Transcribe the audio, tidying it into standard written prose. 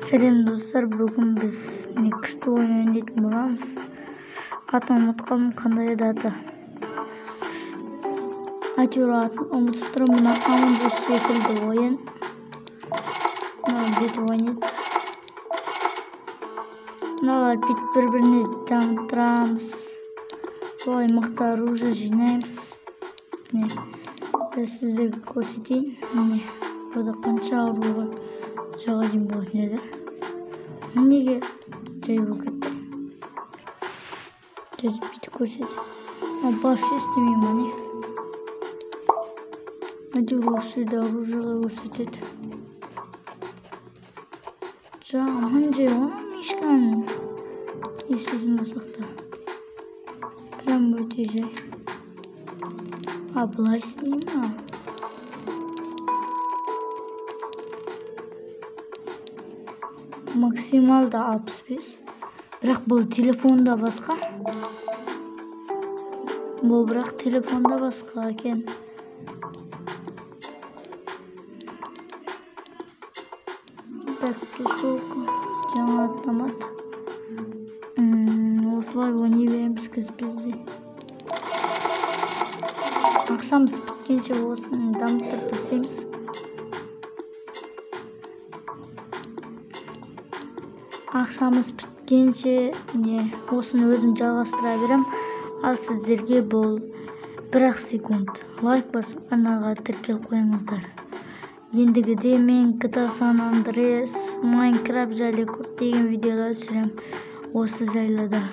Selam dostlar, bugün biz küçük oyun oynayacak bolamız. Atın unutkalım kanday data. Açıyor atın unutup durum buna amca şekilde oyun. Bit oynayıp. Nalar bit birbirini tanıtırız. Solay miktarı ucu jinayız. Ne? Size göstereyim. Ne? Burada kança avruğa жағайын болатын еді. Неге жай болып кетті? Бүйтіп көрсетеді. Вообще істемеймін ане. Әйтеуір осы жерде оружие көрсетеді. Жағынан жай оның мишканың есесін болсақ та. Прям өте жай. Былай істеймін. Максималда 65. Бірақ бұл телефонда басқа. Бұл бірақ телефонда басқа екен. Так, тусовка. Жаңа автомат. Осылай ойнай береміз бізде. Ақшамыз біткенше осыны дамытып тастаймыз. Ақшамыз біткенше осыны өзім жалғастыра берем. Ал сіздерге бұл 1 секунд лайк басып арнаға тіркеліп қойыңыздар. Ендігіде мен GTA San Andreas, Minecraft жайлы көптеген видеолар түсірем осы жайлы да.